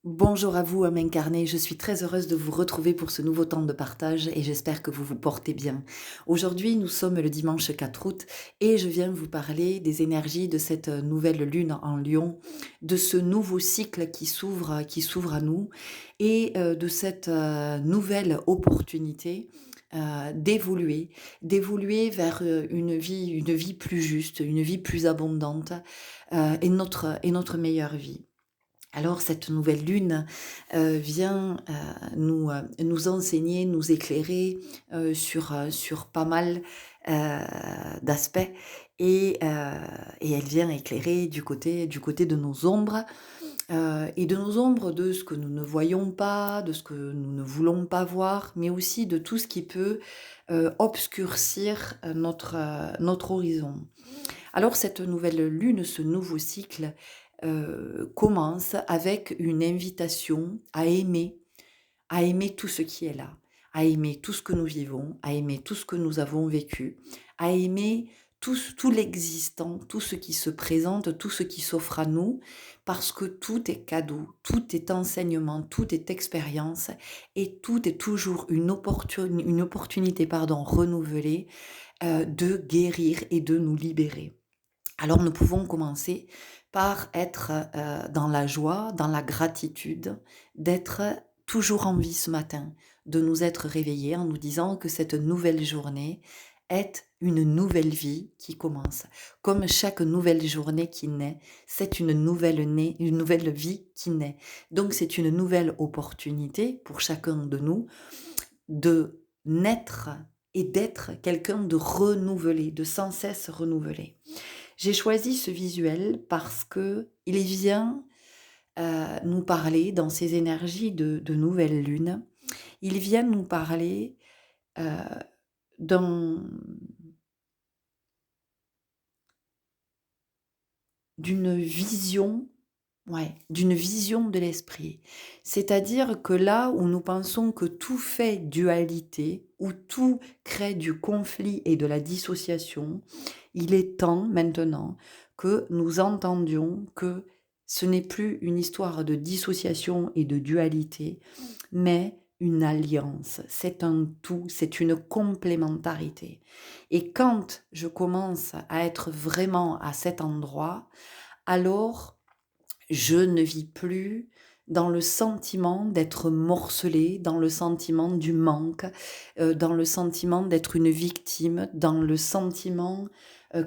Bonjour à vous, âme incarnée. Je suis très heureuse de vous retrouver pour ce nouveau temps de partage et j'espère que vous vous portez bien. Aujourd'hui, nous sommes le dimanche 4 août et je viens vous parler des énergies de cette nouvelle lune en Lion, de ce nouveau cycle qui s'ouvre à nous et de cette nouvelle opportunité d'évoluer vers une vie plus juste, une vie plus abondante et notre meilleure vie. Alors cette nouvelle lune, vient, nous enseigner, nous éclairer, sur pas mal, d'aspects et elle vient éclairer du côté de nos ombres, et de nos ombres, de ce que nous ne voyons pas, de ce que nous ne voulons pas voir, mais aussi de tout ce qui peut, obscurcir, notre horizon. Alors cette nouvelle lune, ce nouveau cycle, commence avec une invitation à aimer tout ce qui est là, à aimer tout ce que nous vivons, à aimer tout ce que nous avons vécu, à aimer tout l'existant, tout ce qui se présente, tout ce qui s'offre à nous, parce que tout est cadeau, tout est enseignement, tout est expérience et tout est toujours une opportunité renouvelée, de guérir et de nous libérer. Alors nous pouvons commencer par être, dans la joie, dans la gratitude, d'être toujours en vie ce matin, de nous être réveillés en nous disant que cette nouvelle journée est une nouvelle vie qui commence. Comme chaque nouvelle journée qui naît, c'est une nouvelle vie qui naît. Donc c'est une nouvelle opportunité pour chacun de nous de naître et d'être quelqu'un de renouvelé, de sans cesse renouvelé. J'ai choisi ce visuel parce que il vient, nous parler dans ces énergies de nouvelle lune, il vient nous parler, heu, d'un d'une vision, ouais, d'une vision de l'esprit. C'est-à-dire que là où nous pensons que tout fait dualité, où tout crée du conflit et de la dissociation, il est temps maintenant que nous entendions que ce n'est plus une histoire de dissociation et de dualité, mais une alliance. C'est un tout, c'est une complémentarité. Et quand je commence à être vraiment à cet endroit, alors je ne vis plus dans le sentiment d'être morcelée, dans le sentiment du manque, dans le sentiment d'être une victime, dans le sentiment,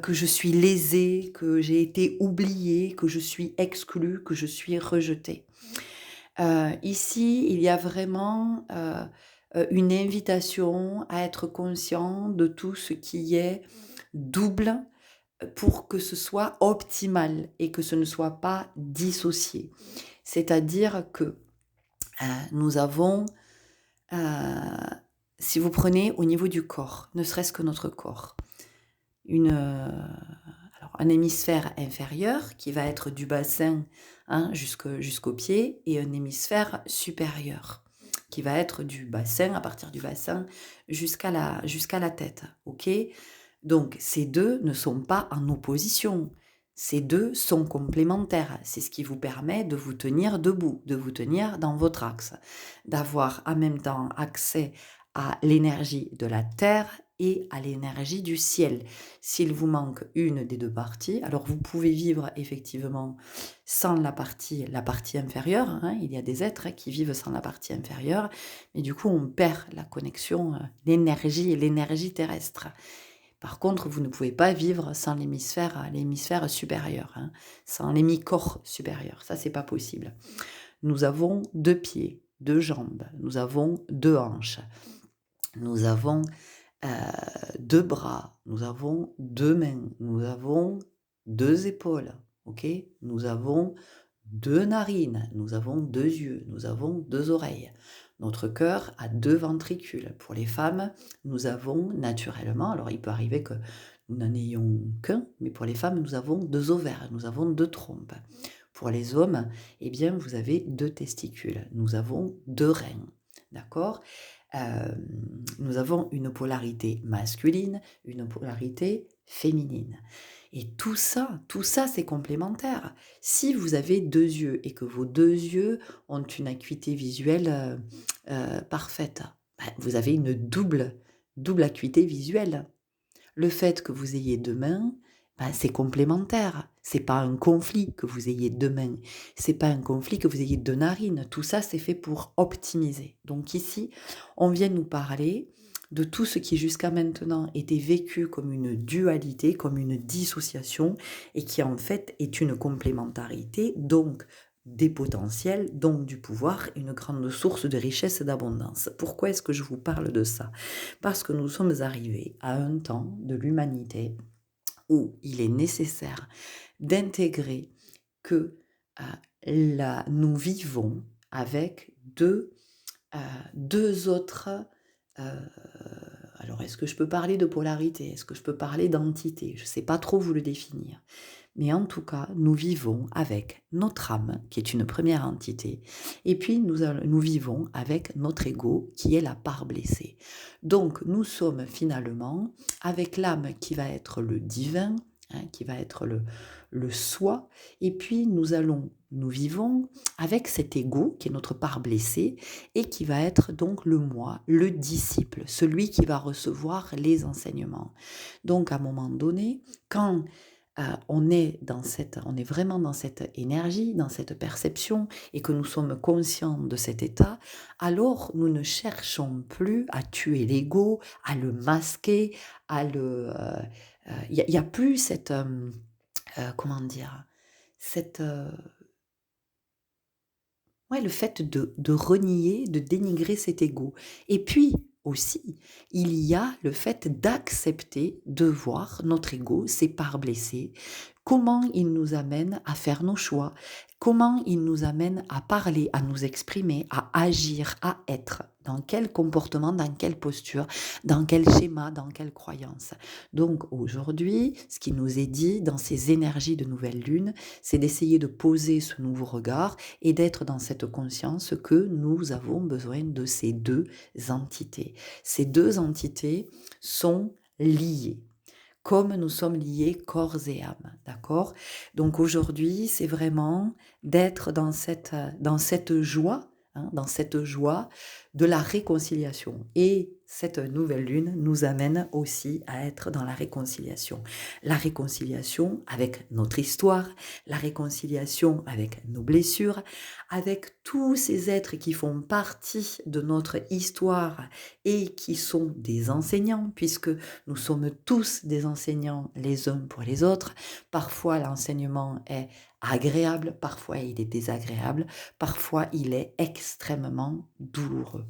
que je suis lésée, que j'ai été oubliée, que je suis exclue, que je suis rejetée. Ici, il y a vraiment, une invitation à être conscient de tout ce qui est double, pour que ce soit optimal et que ce ne soit pas dissocié. C'est-à-dire que, nous avons, heu, si vous prenez au niveau du corps, ne serait-ce que notre corps, alors un hémisphère inférieur qui va être du bassin, hein, jusqu'aux pieds et un hémisphère supérieur qui va être du bassin, à partir du bassin jusqu'à la tête, OK? Donc ces 2 ne sont pas en opposition. Ces 2 sont complémentaires. C'est ce qui vous permet de vous tenir debout, de vous tenir dans votre axe, d'avoir en même temps accès à l'énergie de la terre et à l'énergie du ciel. S'il vous manque une des 2 parties, alors vous pouvez vivre effectivement sans la partie inférieure, hein. Il y a des êtres qui vivent sans la partie inférieure, mais du coup on perd la connexion, l'énergie terrestre. Par contre, vous ne pouvez pas vivre sans l'hémisphère supérieur, hein, sans l'hémicorps supérieur. Ça, c'est pas possible. Nous avons 2 pieds, 2 jambes, nous avons 2 hanches, nous avons, 2 bras, nous avons 2 mains, nous avons 2 épaules, OK? Nous avons 2 narines, nous avons 2 yeux, nous avons 2 oreilles. Notre cœur a 2 ventricules. Pour les femmes, nous avons naturellement, alors il peut arriver que nous n'en ayons qu'un, mais pour les femmes, nous avons 2 ovaires, nous avons 2 trompes. Pour les hommes, eh bien, vous avez 2 testicules, nous avons 2 reins, d'accord? Nous avons une polarité masculine, une polarité féminine. Et tout ça, c'est complémentaire. Si vous avez 2 yeux et que vos 2 yeux ont une acuité visuelle, parfaite, vous avez une double acuité visuelle. Le fait que vous ayez 2 mains, c'est complémentaire. C'est pas un conflit que vous ayez 2 mains. C'est pas un conflit que vous ayez 2 narines. Tout ça, c'est fait pour optimiser. Donc ici, on vient nous parler de tout ce qui jusqu'à maintenant était vécu comme une dualité, comme une dissociation, et qui en fait est une complémentarité, donc des potentiels, donc du pouvoir, une grande source de richesse et d'abondance. Pourquoi est-ce que je vous parle de ça? Parce que nous sommes arrivés à un temps de l'humanité où il est nécessaire d'intégrer que nous vivons avec deux autres... euh, alors, est-ce que je peux parler de polarité? Est-ce que je peux parler d'entité? Je ne sais pas trop vous le définir. Mais en tout cas, nous vivons avec notre âme, qui est une première entité, et puis nous vivons avec notre ego, qui est la part blessée. Donc, nous sommes finalement avec l'âme qui va être le divin, qui va être le soi, et puis nous vivons avec cet ego, qui est notre part blessée, et qui va être donc le moi, le disciple, celui qui va recevoir les enseignements. Donc, à un moment donné, quand on est vraiment dans cette énergie, dans cette perception, et que nous sommes conscients de cet état, alors nous ne cherchons plus à tuer l'ego, à le masquer, il y a plus cette, comment dire, cette, ouais, le fait de renier, de dénigrer cet ego. Et puis aussi, il y a le fait d'accepter de voir notre ego, ses parts blessées, comment il nous amène à faire nos choix, comment il nous amène à parler, à nous exprimer, à agir, à être, dans quel comportement, dans quelle posture, dans quel schéma, dans quelle croyance. Donc aujourd'hui, ce qui nous est dit dans ces énergies de nouvelle lune, c'est d'essayer de poser ce nouveau regard et d'être dans cette conscience que nous avons besoin de ces deux entités. Ces deux entités sont liées, comme nous sommes liés corps et âme, d'accord? Donc aujourd'hui, c'est vraiment d'être dans cette joie, dans cette joie de la réconciliation. Et cette nouvelle lune nous amène aussi à être dans la réconciliation. La réconciliation avec notre histoire, la réconciliation avec nos blessures, avec tous ces êtres qui font partie de notre histoire et qui sont des enseignants, puisque nous sommes tous des enseignants les uns pour les autres. Parfois, l'enseignement est agréable, parfois il est désagréable, parfois il est extrêmement douloureux.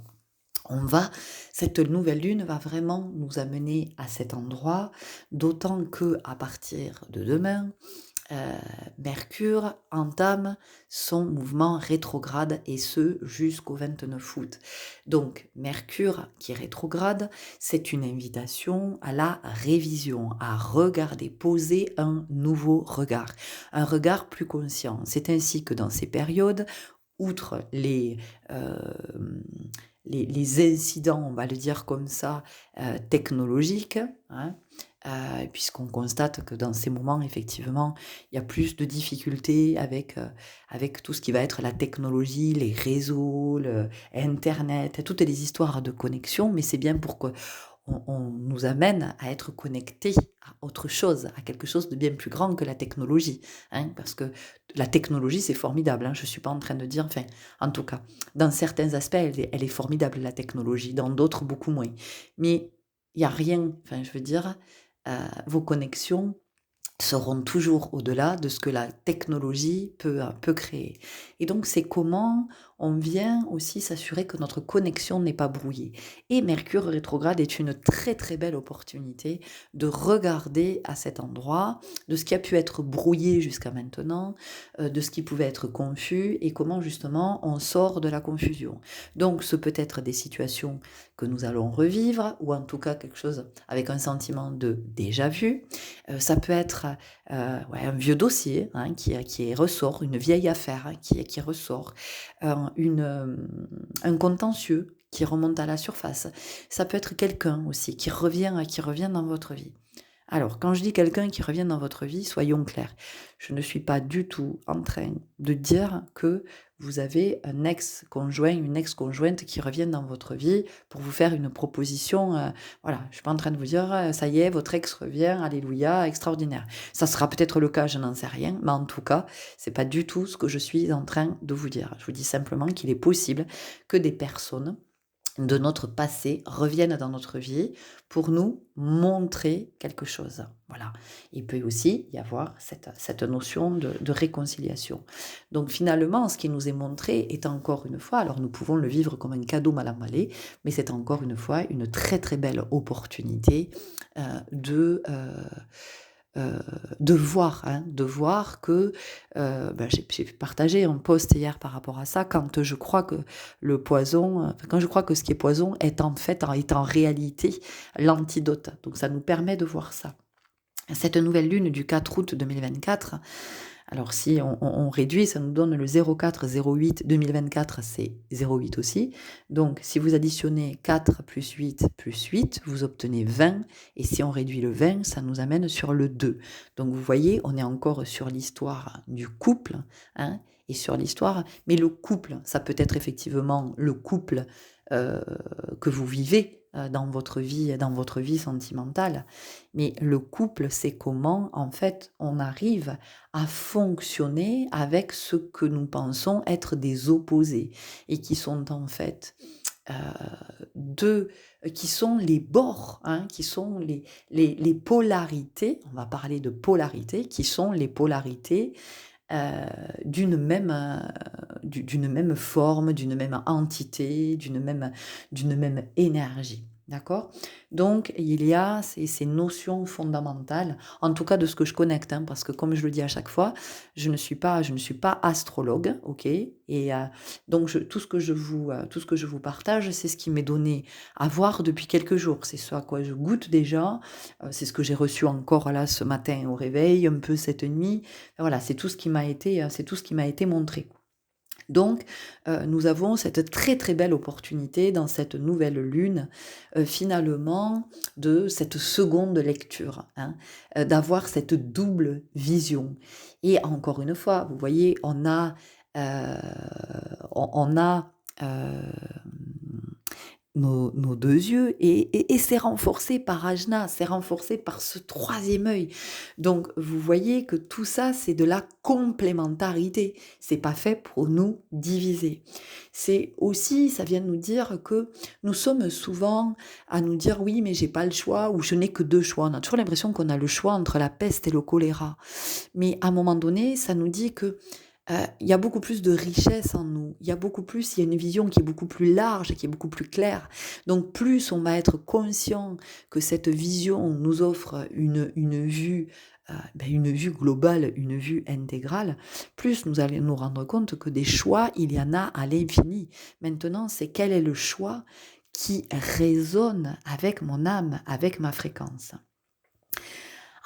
Cette nouvelle lune va vraiment nous amener à cet endroit, d'autant que à partir de demain, Mercure entame son mouvement rétrograde et ce jusqu'au 29 août. Donc Mercure qui est rétrograde, c'est une invitation à la révision, à regarder, poser un nouveau regard, un regard plus conscient. C'est ainsi que dans ces périodes, outre euh, les incidents, on va le dire comme ça, technologiques, puisqu'on constate que dans ces moments, effectivement, il y a plus de difficultés avec tout ce qui va être la technologie, les réseaux, Internet, toutes les histoires de connexion, mais c'est bien pour que on nous amène à être connectés à autre chose, à quelque chose de bien plus grand que la technologie. Parce que la technologie, c'est formidable. Je ne suis pas en train de dire, enfin, en tout cas, dans certains aspects, elle est formidable, la technologie, dans d'autres, beaucoup moins. Mais il n'y a rien, enfin, je veux dire, vos connexions seront toujours au-delà de ce que la technologie peut créer. Et donc, c'est comment on vient aussi s'assurer que notre connexion n'est pas brouillée. Et Mercure rétrograde est une très très belle opportunité de regarder à cet endroit de ce qui a pu être brouillé jusqu'à maintenant, de ce qui pouvait être confus et comment justement on sort de la confusion. Donc, ce peut être des situations que nous allons revivre ou en tout cas quelque chose avec un sentiment de déjà vu. Ça peut être un vieux dossier qui ressort, une vieille affaire qui ressort, un contentieux qui remonte à la surface. Ça peut être quelqu'un aussi qui revient dans votre vie. Alors, quand je dis quelqu'un qui revient dans votre vie, soyons clairs. Je ne suis pas du tout en train de dire que vous avez un ex-conjoint, une ex-conjointe qui reviennent dans votre vie pour vous faire une proposition. Voilà, je ne suis pas en train de vous dire, ça y est, votre ex revient, alléluia, extraordinaire. Ça sera peut-être le cas, je n'en sais rien, mais en tout cas, c'est pas du tout ce que je suis en train de vous dire. Je vous dis simplement qu'il est possible que des personnes de notre passé reviennent dans notre vie pour nous montrer quelque chose. Voilà. Il peut aussi y avoir cette notion de réconciliation. Donc finalement, ce qui nous est montré est encore une fois, alors nous pouvons le vivre comme un cadeau mal emballé, mais c'est encore une fois une très très belle opportunité euh, de... euh, de voir que j'ai partagé un post hier par rapport à ça, quand je crois que le poison, quand je crois que ce qui est poison est en réalité l'antidote. Donc ça nous permet de voir ça. Cette nouvelle lune du 4 août 2024, alors si on réduit, ça nous donne le 04-08 2024, c'est 08 aussi. Donc si vous additionnez 4 plus 8 plus 8, vous obtenez 20. Et si on réduit le 20, ça nous amène sur le 2. Donc vous voyez, on est encore sur l'histoire du couple, hein, et sur l'histoire. Mais le couple, ça peut être effectivement le couple euh, que vous vivez dans votre vie sentimentale. Mais le couple, c'est comment, en fait, on arrive à fonctionner avec ce que nous pensons être des opposés et qui sont en fait euh, qui sont les bords, hein, qui sont les polarités, on va parler de polarités, qui sont les polarités euh, d'une même, d'une même forme, d'une même entité, d'une même énergie. D'accord? Donc, il y a ces notions fondamentales, en tout cas de ce que je connecte, hein, parce que comme je le dis à chaque fois, je ne suis pas astrologue, ok? Et donc, tout ce que je vous partage, c'est ce qui m'est donné à voir depuis quelques jours. C'est ce à quoi je goûte déjà, c'est ce que j'ai reçu encore là ce matin au réveil, un peu cette nuit. Voilà, c'est tout ce qui m'a été montré. Donc, nous avons cette très très belle opportunité dans cette nouvelle lune, finalement, de cette seconde lecture, hein, d'avoir cette double vision. Et encore une fois, vous voyez, euh, on a nos deux yeux et c'est renforcé par Ajna, c'est renforcé par ce troisième œil. Donc vous voyez que tout ça c'est de la complémentarité, c'est pas fait pour nous diviser. C'est aussi, ça vient nous dire que nous sommes souvent à nous dire oui mais j'ai pas le choix ou je n'ai que deux choix. On a toujours l'impression qu'on a le choix entre la peste et le choléra. Mais à un moment donné, ça nous dit que il y a beaucoup plus de richesse en nous, il y a une vision qui est beaucoup plus large, qui est beaucoup plus claire. Donc plus on va être conscient que cette vision nous offre une vue globale, une vue intégrale, plus nous allons nous rendre compte que des choix, il y en a à l'infini. Maintenant, c'est quel est le choix qui résonne avec mon âme, avec ma fréquence.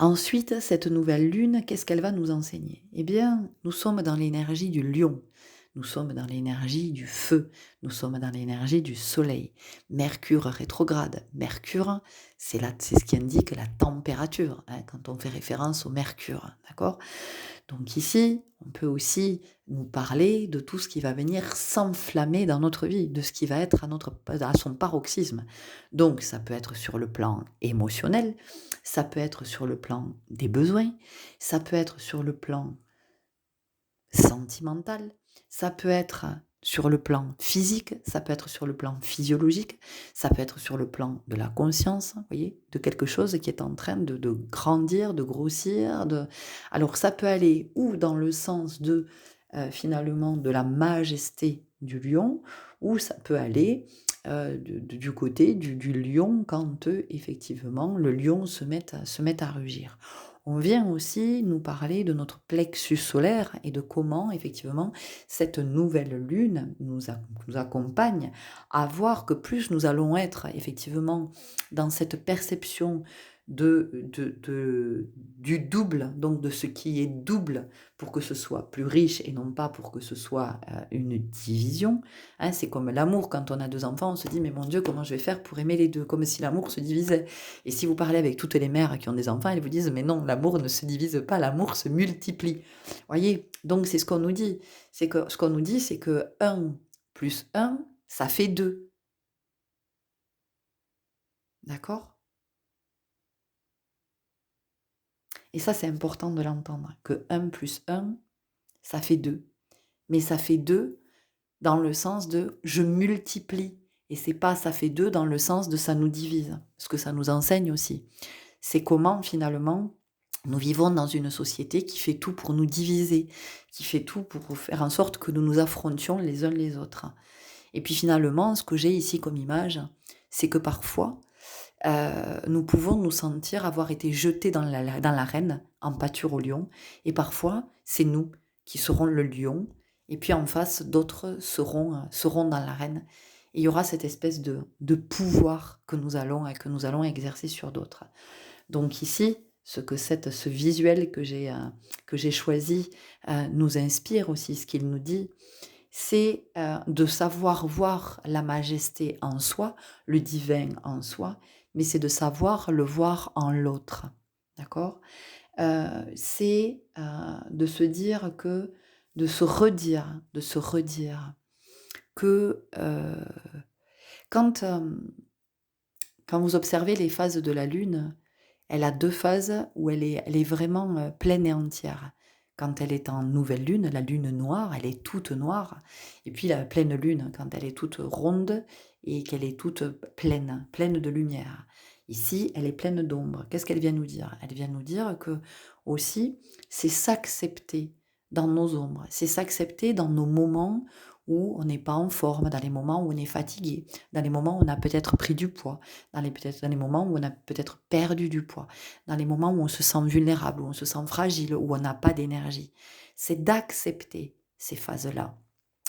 Ensuite, cette nouvelle lune, qu'est-ce qu'elle va nous enseigner? Eh bien, nous sommes dans l'énergie du lion, nous sommes dans l'énergie du feu, nous sommes dans l'énergie du soleil. Mercure rétrograde. Mercure, c'est ce qui indique la température, hein, quand on fait référence au mercure, d'accord? Donc ici, on peut aussi nous parler de tout ce qui va venir s'enflammer dans notre vie, de ce qui va être à son paroxysme. Donc ça peut être sur le plan émotionnel, ça peut être sur le plan des besoins, ça peut être sur le plan sentimental, ça peut être sur le plan physique, ça peut être sur le plan physiologique, ça peut être sur le plan de la conscience, vous voyez, de quelque chose qui est en train de grandir, de grossir. Alors ça peut aller ou dans le sens finalement de la majesté du lion, ou ça peut aller du côté du lion quand effectivement le lion se met à rugir. On vient aussi nous parler de notre plexus solaire et de comment, effectivement, cette nouvelle lune nous accompagne à voir que plus nous allons être, effectivement, dans cette perception du double, donc de ce qui est double pour que ce soit plus riche et non pas pour que ce soit une division. Hein, c'est comme l'amour, quand on a 2 enfants, on se dit mais mon Dieu, comment je vais faire pour aimer les deux, comme si l'amour se divisait. Et si vous parlez avec toutes les mères qui ont des enfants, elles vous disent mais non, l'amour ne se divise pas, l'amour se multiplie. Voyez, donc c'est ce qu'on nous dit. Ce qu'on nous dit, c'est que 1 plus 1, ça fait 2. D'accord? Et ça, c'est important de l'entendre, que 1 plus 1, ça fait 2. Mais ça fait 2 dans le sens de je multiplie. Et c'est pas ça fait 2 dans le sens de ça nous divise. Ce que ça nous enseigne aussi. C'est comment finalement nous vivons dans une société qui fait tout pour nous diviser, qui fait tout pour faire en sorte que nous nous affrontions les uns les autres. Et puis finalement, ce que j'ai ici comme image, c'est que parfois, nous pouvons nous sentir avoir été jetés dans l'arène, en pâture au lion, et parfois, c'est nous qui serons le lion, et puis en face, d'autres seront dans l'arène. Et il y aura cette espèce de pouvoir que nous allons exercer sur d'autres. Donc ici, ce visuel que j'ai choisi nous inspire aussi, ce qu'il nous dit, c'est de savoir voir la majesté en soi, le divin en soi, mais c'est de savoir le voir en l'autre. D'accord? C'est de se dire que, de se redire que quand, quand vous observez les phases de la Lune, elle a 2 phases où elle est vraiment pleine et entière. Quand elle est en nouvelle lune, la lune noire, elle est toute noire. Et puis la pleine lune, quand elle est toute ronde et qu'elle est toute pleine, pleine de lumière. Ici, elle est pleine d'ombre. Qu'est-ce qu'elle vient nous dire? Elle vient nous dire que aussi, c'est s'accepter dans nos ombres, c'est s'accepter dans nos moments où on n'est pas en forme, dans les moments où on est fatigué, dans les moments où on a peut-être pris du poids, dans les moments où on a peut-être perdu du poids, dans les moments où on se sent vulnérable, où on se sent fragile, où on n'a pas d'énergie. C'est d'accepter ces phases-là.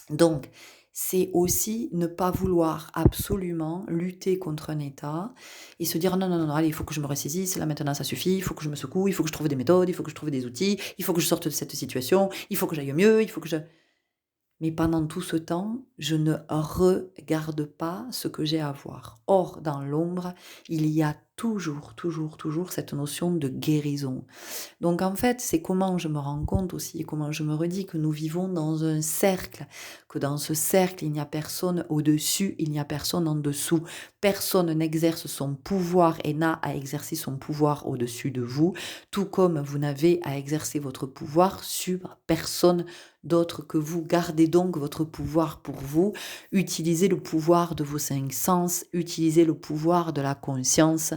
Donc, c'est aussi ne pas vouloir absolument lutter contre un état et se dire non, non, non, allez, il faut que je me ressaisisse, là maintenant ça suffit, il faut que je me secoue, il faut que je trouve des méthodes, il faut que je trouve des outils, il faut que je sorte de cette situation, il faut que j'aille mieux, il faut que je... Mais pendant tout ce temps, je ne regarde pas ce que j'ai à voir. Or, dans l'ombre, il y a toujours, toujours, toujours cette notion de guérison. Donc en fait, c'est comment je me rends compte aussi, et comment je me redis que nous vivons dans un cercle, que dans ce cercle, il n'y a personne au-dessus, il n'y a personne en dessous. Personne n'exerce son pouvoir et n'a à exercer son pouvoir au-dessus de vous, tout comme vous n'avez à exercer votre pouvoir sur personne d'autre que vous. Gardez donc votre pouvoir pour vous, utilisez le pouvoir de vos 5 sens, utilisez le pouvoir de la conscience,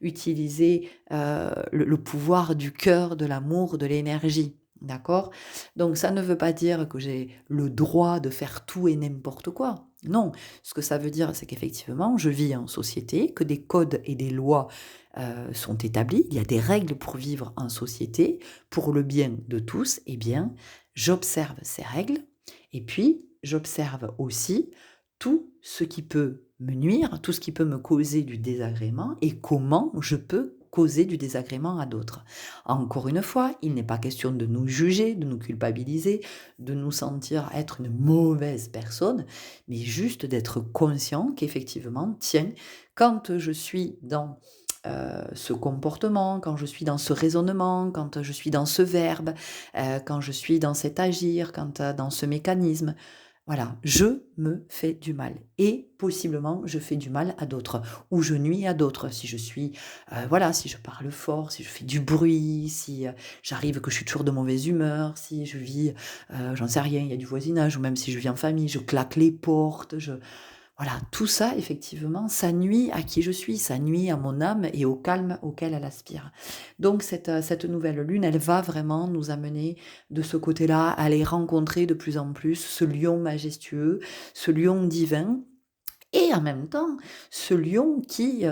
utilisez le pouvoir du cœur, de l'amour, de l'énergie. D'accord? Donc ça ne veut pas dire que j'ai le droit de faire tout et n'importe quoi. Non, ce que ça veut dire, c'est qu'effectivement, je vis en société, que des codes et des lois sont établis, il y a des règles pour vivre en société, pour le bien de tous, eh bien, j'observe ces règles, et puis j'observe aussi tout ce qui peut me nuire, tout ce qui peut me causer du désagrément, et comment je peux causer du désagrément à d'autres. Encore une fois, il n'est pas question de nous juger, de nous culpabiliser, de nous sentir être une mauvaise personne, mais juste d'être conscient qu'effectivement, tiens, quand je suis dans ce comportement, quand je suis dans ce raisonnement, quand je suis dans ce verbe, quand je suis dans cet agir, quand dans ce mécanisme, voilà, je me fais du mal et possiblement je fais du mal à d'autres ou je nuis à d'autres si je suis, voilà, si je parle fort, si je fais du bruit, si j'arrive que je suis toujours de mauvaise humeur, si je vis, j'en sais rien, il y a du voisinage ou même si je vis en famille, je claque les portes, voilà, tout ça, effectivement, ça nuit à qui je suis, ça nuit à mon âme et au calme auquel elle aspire. Donc cette nouvelle lune, elle va vraiment nous amener de ce côté-là, à aller rencontrer de plus en plus ce lion majestueux, ce lion divin, et en même temps, ce lion qui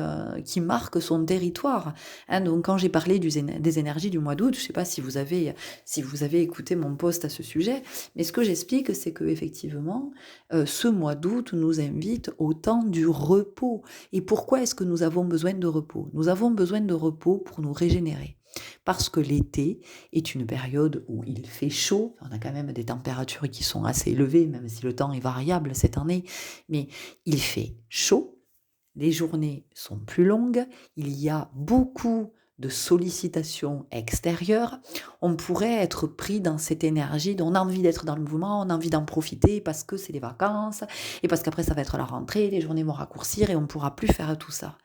marque son territoire. Hein, donc quand j'ai parlé des énergies du mois d'août, je ne sais pas si vous avez écouté mon post à ce sujet, mais ce que j'explique, c'est qu'effectivement, ce mois d'août nous invite au temps du repos. Et pourquoi est-ce que nous avons besoin de repos? Nous avons besoin de repos pour nous régénérer. Parce que l'été est une période où il fait chaud, on a quand même des températures qui sont assez élevées, même si le temps est variable cette année, mais il fait chaud, les journées sont plus longues, il y a beaucoup de sollicitations extérieures, on pourrait être pris dans cette énergie, on a envie d'être dans le mouvement, on a envie d'en profiter parce que c'est les vacances, et parce qu'après ça va être la rentrée, les journées vont raccourcir et on ne pourra plus faire tout ça.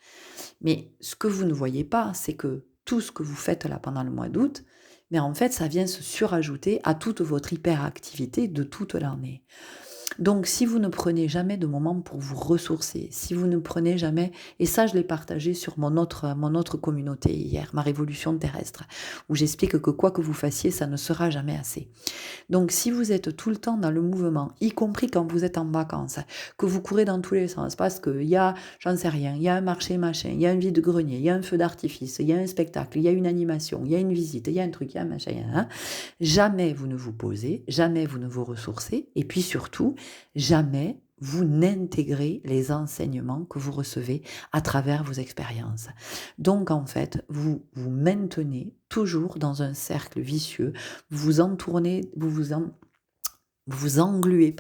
Mais ce que vous ne voyez pas, c'est que tout ce que vous faites là pendant le mois d'août, mais en fait, ça vient se surajouter à toute votre hyperactivité de toute l'année. Donc, si vous ne prenez jamais de moment pour vous ressourcer, si vous ne prenez jamais, et ça je l'ai partagé sur mon autre communauté hier, ma révolution terrestre, où j'explique que quoi que vous fassiez, ça ne sera jamais assez. Donc, si vous êtes tout le temps dans le mouvement, y compris quand vous êtes en vacances, que vous courez dans tous les sens, parce qu'il y a, j'en sais rien, il y a un marché machin, il y a un vide-grenier, il y a un feu d'artifice, il y a un spectacle, il y a une animation, il y a une visite, il y a un truc, il y a un machin, hein, jamais vous ne vous posez, jamais vous ne vous ressourcez, et puis surtout, jamais vous n'intégrez les enseignements que vous recevez à travers vos expériences. Donc en fait, vous vous maintenez toujours dans un cercle vicieux, vous vous entournez, vous vous engluez,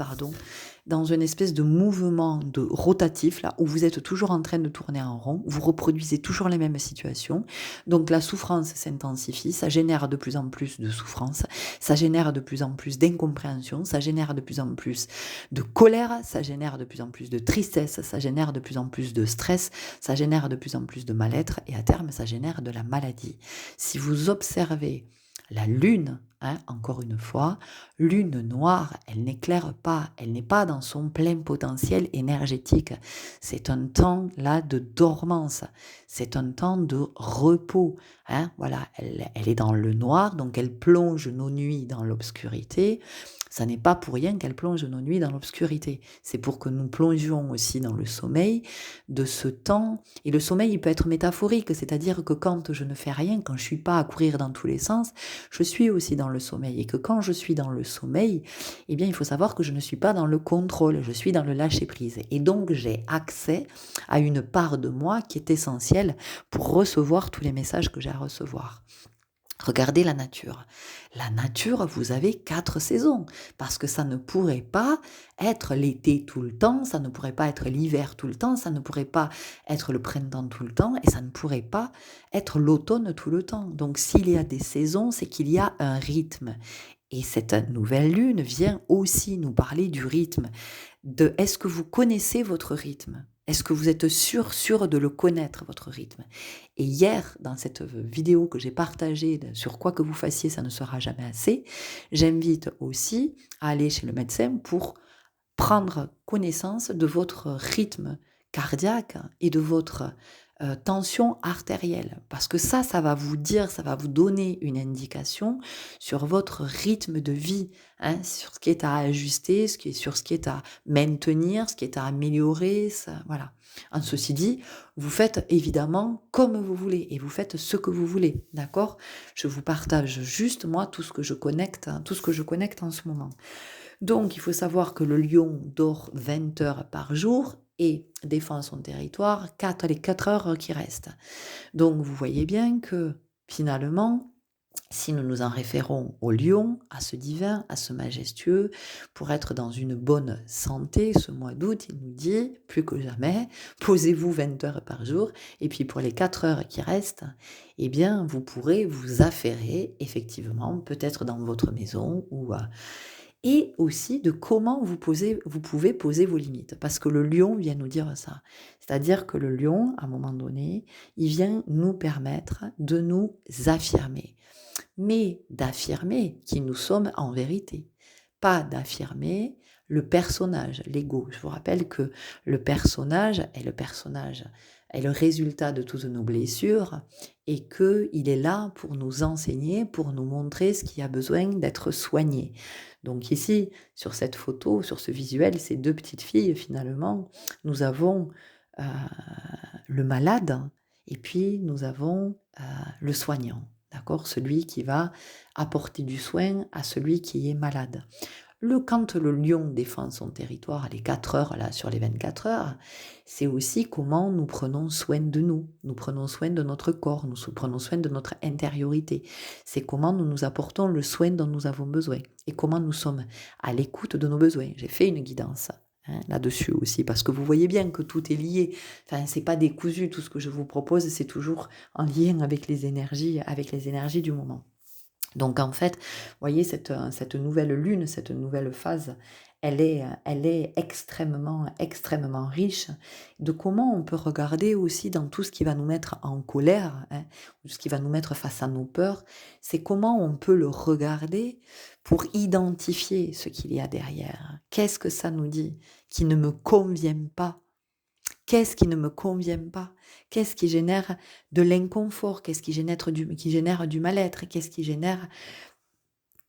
dans une espèce de mouvement de rotatif, là, où vous êtes toujours en train de tourner en rond, vous reproduisez toujours les mêmes situations, donc la souffrance s'intensifie, ça génère de plus en plus de souffrance, ça génère de plus en plus d'incompréhension, ça génère de plus en plus de colère, ça génère de plus en plus de tristesse, ça génère de plus en plus de stress, ça génère de plus en plus de mal-être, et à terme, ça génère de la maladie. Si vous observez la lune, hein, encore une fois, lune noire, elle n'éclaire pas, elle n'est pas dans son plein potentiel énergétique. C'est un temps là de dormance, c'est un temps de repos. Hein, voilà, elle est dans le noir, donc elle plonge nos nuits dans l'obscurité. Ça n'est pas pour rien qu'elle plonge nos nuits dans l'obscurité. C'est pour que nous plongions aussi dans le sommeil de ce temps. Et le sommeil, il peut être métaphorique, c'est-à-dire que quand je ne fais rien, quand je suis pas à courir dans tous les sens, je suis aussi dans le sommeil. Et que quand je suis dans le sommeil, eh bien, il faut savoir que je ne suis pas dans le contrôle, je suis dans le lâcher-prise. Et donc, j'ai accès à une part de moi qui est essentielle pour recevoir tous les messages que j'ai à recevoir. Regardez la nature. La nature, vous avez 4 saisons, parce que ça ne pourrait pas être l'été tout le temps, ça ne pourrait pas être l'hiver tout le temps, ça ne pourrait pas être le printemps tout le temps, et ça ne pourrait pas être l'automne tout le temps. Donc s'il y a des saisons, c'est qu'il y a un rythme. Et cette nouvelle lune vient aussi nous parler du rythme, de est-ce que vous connaissez votre rythme? Est-ce que vous êtes sûr de le connaître, votre rythme? Et hier, dans cette vidéo que j'ai partagée sur quoi que vous fassiez, ça ne sera jamais assez, j'invite aussi à aller chez le médecin pour prendre connaissance de votre rythme cardiaque et de votre tension artérielle. Parce que ça va vous dire, ça va vous donner une indication sur votre rythme de vie, hein, sur ce qui est à ajuster, sur ce qui est à maintenir, ce qui est à améliorer. Ça, voilà. En ceci dit, vous faites évidemment comme vous voulez et vous faites ce que vous voulez, d'accord? Je vous partage juste moi tout ce que je connecte, hein, tout ce que je connecte en ce moment. Donc, il faut savoir que le lion dort 20 heures par jour et défend son territoire les 4 heures qui restent. Donc, vous voyez bien que finalement, si nous nous en référons au lion, à ce divin, à ce majestueux, pour être dans une bonne santé, ce mois d'août, il nous dit, plus que jamais, posez-vous 20 heures par jour, et puis pour les 4 heures qui restent, eh bien, vous pourrez vous affairer, effectivement, peut-être dans votre maison et aussi de comment vous pouvez poser vos limites. Parce que le lion vient nous dire ça. C'est-à-dire que le lion, à un moment donné, il vient nous permettre de nous affirmer. Mais d'affirmer qui nous sommes en vérité. Pas d'affirmer le personnage, l'ego. Je vous rappelle que le personnage est le résultat de toutes nos blessures et qu'il est là pour nous enseigner, pour nous montrer ce qui a besoin d'être soigné. Donc ici, sur cette photo, sur ce visuel, ces 2 petites filles, finalement, nous avons, heu, le malade et puis nous avons, le soignant, d'accord? Celui qui va apporter du soin à celui qui est malade. Quand le lion défend son territoire les 4 heures là, sur les 24 heures, c'est aussi comment nous prenons soin de nous. Nous prenons soin de notre corps, prenons soin de notre intériorité. C'est comment nous nous apportons le soin dont nous avons besoin et comment nous sommes à l'écoute de nos besoins. J'ai fait une guidance, hein, là-dessus aussi, parce que vous voyez bien que tout est lié. Enfin, c'est pas décousu, tout ce que je vous propose, c'est toujours en lien avec les énergies du moment. Donc en fait, vous voyez cette nouvelle lune, cette nouvelle phase, elle est extrêmement, extrêmement riche de comment on peut regarder aussi dans tout ce qui va nous mettre en colère, hein, ou ce qui va nous mettre face à nos peurs, c'est comment on peut le regarder pour identifier ce qu'il y a derrière. Qu'est-ce que ça nous dit qui ne me convient pas? Qu'est-ce qui ne me convient pas? Qu'est-ce qui génère de l'inconfort? Qu'est-ce qui génère du mal-être? Qu'est-ce qui génère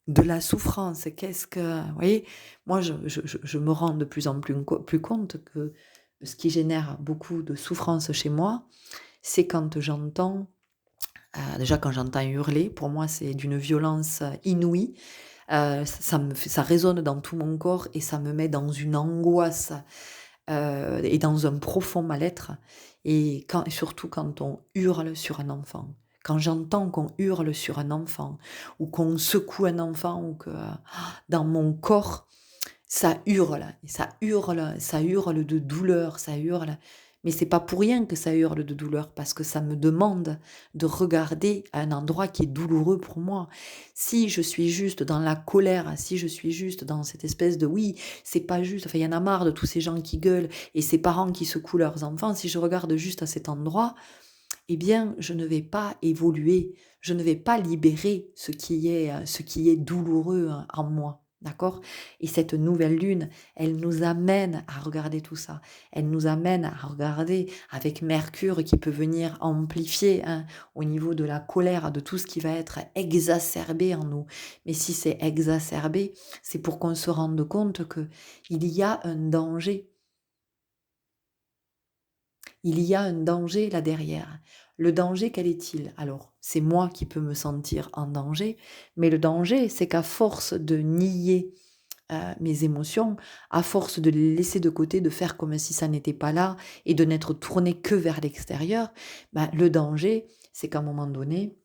de la souffrance? Vous voyez, moi, je me rends de plus en plus compte que ce qui génère beaucoup de souffrance chez moi, c'est quand j'entends, déjà quand j'entends hurler, pour moi, c'est d'une violence inouïe. Ça résonne dans tout mon corps et ça me met dans une angoisse et dans un profond mal-être et surtout quand on hurle sur un enfant. Quand j'entends qu'on hurle sur un enfant ou qu'on secoue un enfant ou que, dans mon corps, ça hurle et ça hurle de douleur, ça hurle. Mais c'est pas pour rien que ça hurle de douleur, parce que ça me demande de regarder à un endroit qui est douloureux pour moi. Si je suis juste dans la colère, si je suis juste dans cette espèce de oui, c'est pas juste, enfin il y en a marre de tous ces gens qui gueulent et ces parents qui secouent leurs enfants, si je regarde juste à cet endroit, eh bien, je ne vais pas évoluer, je ne vais pas libérer ce qui est douloureux en moi. D'accord? Et cette nouvelle lune, elle nous amène à regarder tout ça. Elle nous amène à regarder avec Mercure qui peut venir amplifier, hein, au niveau de la colère, de tout ce qui va être exacerbé en nous. Mais si c'est exacerbé, c'est pour qu'on se rende compte que il y a un danger. Il y a un danger là derrière. Le danger, quel est-il? Alors, c'est moi qui peux me sentir en danger, mais le danger, c'est qu'à force de nier mes émotions, à force de les laisser de côté, de faire comme si ça n'était pas là et de n'être tourné que vers l'extérieur, ben, le danger, c'est qu'à un moment donné,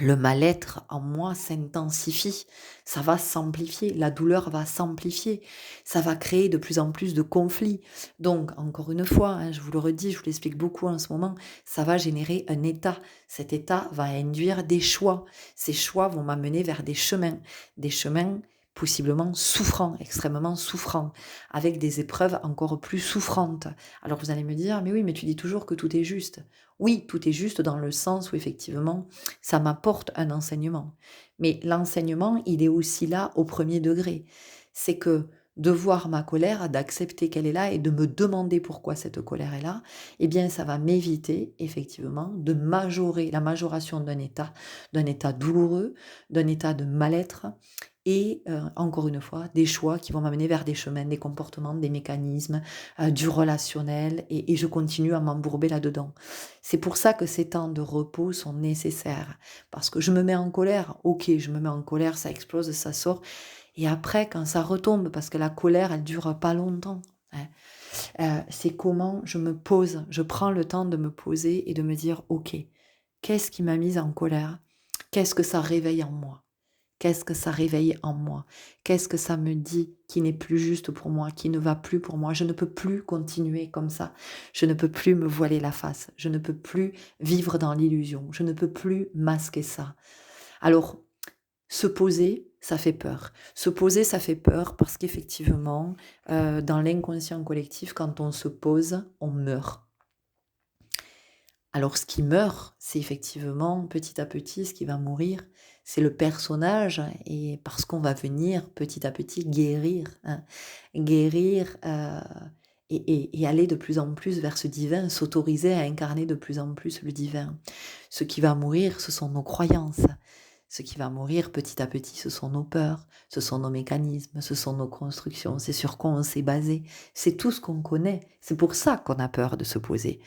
le mal-être en moi s'intensifie, ça va s'amplifier, la douleur va s'amplifier, ça va créer de plus en plus de conflits. Donc, encore une fois, hein, je vous le redis, je vous l'explique beaucoup en ce moment, ça va générer un état. Cet état va induire des choix. Ces choix vont m'amener vers des chemins possiblement souffrants, extrêmement souffrants, avec des épreuves encore plus souffrantes. Alors vous allez me dire, mais oui, mais tu dis toujours que tout est juste. Oui, tout est juste dans le sens où effectivement, ça m'apporte un enseignement. Mais l'enseignement, il est aussi là au premier degré. C'est que de voir ma colère, d'accepter qu'elle est là et de me demander pourquoi cette colère est là, eh bien, ça va m'éviter effectivement de majorer la majoration d'un état douloureux, d'un état de mal-être et encore une fois, des choix qui vont m'amener vers des chemins, des comportements, des mécanismes, du relationnel et je continue à m'embourber là-dedans. C'est pour ça que ces temps de repos sont nécessaires. Parce que je me mets en colère, ok, je me mets en colère, ça explose, ça sort. Et après, quand ça retombe, parce que la colère, elle dure pas longtemps, hein, c'est comment je me pose, je prends le temps de me poser et de me dire, ok, qu'est-ce qui m'a mise en colère? Qu'est-ce que ça réveille en moi? Qu'est-ce que ça réveille en moi? Qu'est-ce que ça me dit qui n'est plus juste pour moi, qui ne va plus pour moi? Je ne peux plus continuer comme ça. Je ne peux plus me voiler la face. Je ne peux plus vivre dans l'illusion. Je ne peux plus masquer ça. Alors, se poser, ça fait peur. Se poser, ça fait peur parce qu'effectivement, dans l'inconscient collectif, quand on se pose, on meurt. Alors ce qui meurt, c'est effectivement petit à petit ce qui va mourir, c'est le personnage et parce qu'on va venir petit à petit guérir, hein. Guérir et aller de plus en plus vers ce divin, s'autoriser à incarner de plus en plus le divin. Ce qui va mourir, ce sont nos croyances, Ce qui va mourir petit à petit, ce sont nos peurs, ce sont nos mécanismes, ce sont nos constructions, c'est sur quoi on s'est basé, c'est tout ce qu'on connaît. C'est pour ça qu'on a peur de se poser,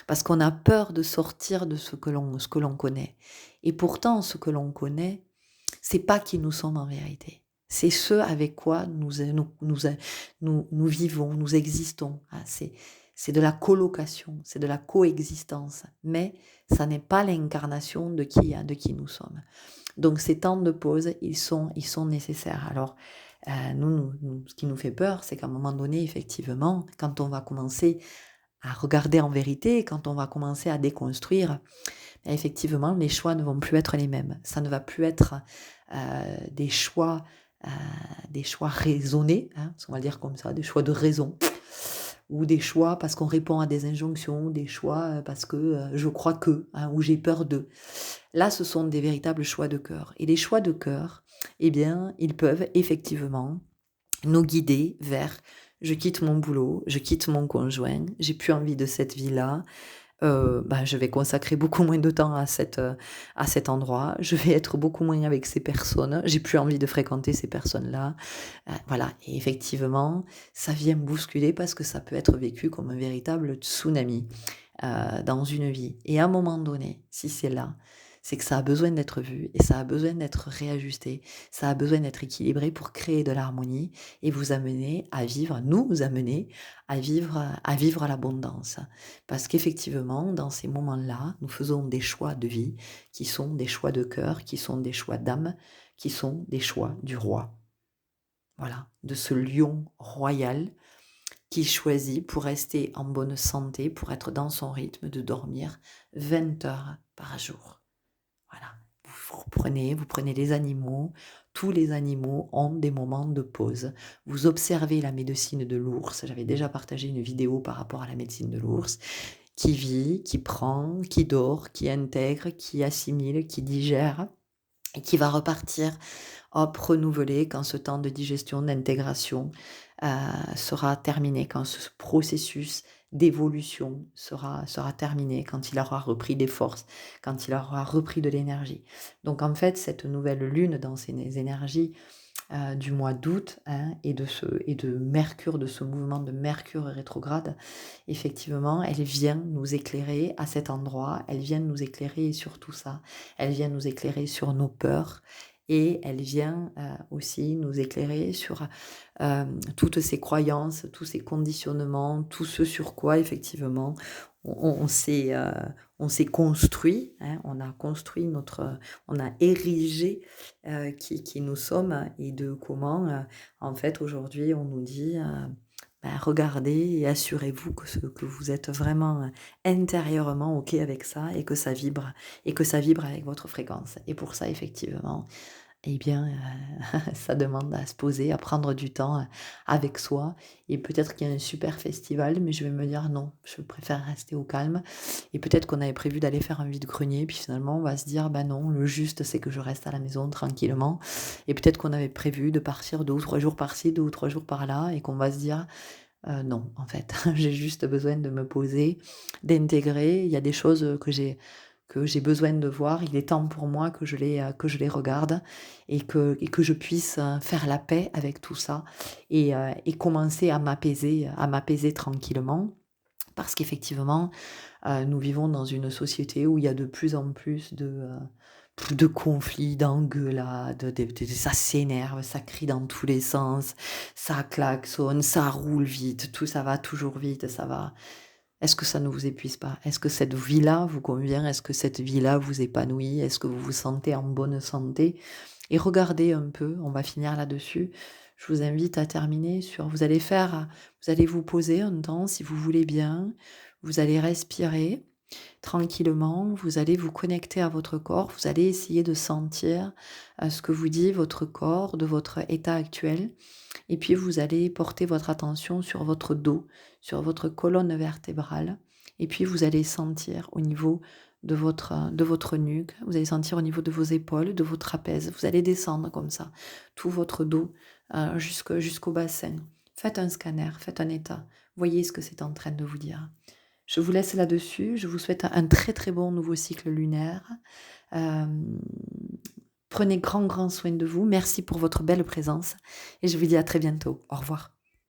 parce qu'on a peur de sortir de ce que l'on connaît. Et pourtant, ce que l'on connaît, c'est pas qui nous sommes en vérité. C'est ce avec quoi nous vivons, nous existons. Ah, c'est de la colocation, c'est de la coexistence. Mais ça n'est pas l'incarnation de qui nous sommes. Donc ces temps de pause, ils sont nécessaires. Alors, ce qui nous fait peur, c'est qu'à un moment donné, effectivement, quand on va commencer à regarder en vérité, quand on va commencer à déconstruire, effectivement, les choix ne vont plus être les mêmes. Ça ne va plus être des choix raisonnés, hein, on va le dire comme ça, des choix de raison, ou des choix parce qu'on répond à des injonctions, des choix parce que je crois que, hein, ou j'ai peur de. Là, ce sont des véritables choix de cœur. Et les choix de cœur, eh bien, ils peuvent effectivement nous guider vers je quitte mon boulot, je quitte mon conjoint, j'ai plus envie de cette vie-là, je vais consacrer beaucoup moins de temps à cet endroit, je vais être beaucoup moins avec ces personnes, j'ai plus envie de fréquenter ces personnes-là. Voilà, et effectivement, ça vient bousculer parce que ça peut être vécu comme un véritable tsunami dans une vie. Et à un moment donné, si c'est là, c'est que ça a besoin d'être vu et ça a besoin d'être réajusté, ça a besoin d'être équilibré pour créer de l'harmonie et vous amener à vivre, nous amener à vivre l'abondance. Parce qu'effectivement, dans ces moments-là, nous faisons des choix de vie qui sont des choix de cœur, qui sont des choix d'âme, qui sont des choix du roi. Voilà, de ce lion royal qui choisit pour rester en bonne santé, pour être dans son rythme, de dormir 20 heures par jour. Voilà. Vous prenez les animaux, tous les animaux ont des moments de pause. Vous observez la médecine de l'ours, j'avais déjà partagé une vidéo par rapport à la médecine de l'ours, qui vit, qui prend, qui dort, qui intègre, qui assimile, qui digère, et qui va repartir, hop, renouvelé quand ce temps de digestion, d'intégration sera terminé, quand ce processus d'évolution sera terminé, quand il aura repris des forces, quand il aura repris de l'énergie. Donc en fait, cette nouvelle lune dans ces énergies du mois d'août, hein, et de Mercure, de ce mouvement de Mercure rétrograde, effectivement, elle vient nous éclairer à cet endroit, elle vient nous éclairer sur tout ça, elle vient nous éclairer sur nos peurs, et elle vient aussi nous éclairer sur toutes ces croyances, tous ces conditionnements, tout ce sur quoi effectivement on on s'est construit, hein, on a construit on a érigé qui nous sommes et de comment en fait aujourd'hui on nous dit regardez et assurez-vous que vous êtes vraiment intérieurement ok avec ça et que ça vibre avec votre fréquence. Et pour ça effectivement, eh bien, ça demande à se poser, à prendre du temps avec soi. Et peut-être qu'il y a un super festival, mais je vais me dire non, je préfère rester au calme. Et peut-être qu'on avait prévu d'aller faire un vide-grenier, puis finalement on va se dire, bah non, le juste c'est que je reste à la maison tranquillement. Et peut-être qu'on avait prévu de partir 2 ou 3 jours par-ci, 2 ou 3 jours par-là, et qu'on va se dire, non, en fait, j'ai juste besoin de me poser, d'intégrer. Il y a des choses que j'ai besoin de voir. Il est temps pour moi que je les regarde et que je puisse faire la paix avec tout ça et commencer à m'apaiser tranquillement. Parce qu'effectivement, nous vivons dans une société où il y a de plus en plus de conflits, d'engueulades, ça s'énerve, ça crie dans tous les sens, ça klaxonne, ça roule vite, tout ça va toujours vite, ça va. Est-ce que ça ne vous épuise pas? Est-ce que cette vie-là vous convient? Est-ce que cette vie-là vous épanouit? Est-ce que vous vous sentez en bonne santé? Et regardez un peu, on va finir là-dessus. Je vous invite à terminer sur, vous allez vous poser un temps si vous voulez bien, vous allez respirer tranquillement, vous allez vous connecter à votre corps, vous allez essayer de sentir ce que vous dit votre corps de votre état actuel. Et puis vous allez porter votre attention sur votre dos, sur votre colonne vertébrale. Et puis vous allez sentir au niveau de votre nuque, vous allez sentir au niveau de vos épaules, de vos trapèzes. Vous allez descendre comme ça, tout votre dos jusqu'au bassin. Faites un scanner, faites un état. Voyez ce que c'est en train de vous dire. Je vous laisse là-dessus. Je vous souhaite un très très bon nouveau cycle lunaire. Prenez grand, grand soin de vous. Merci pour votre belle présence et je vous dis à très bientôt. Au revoir.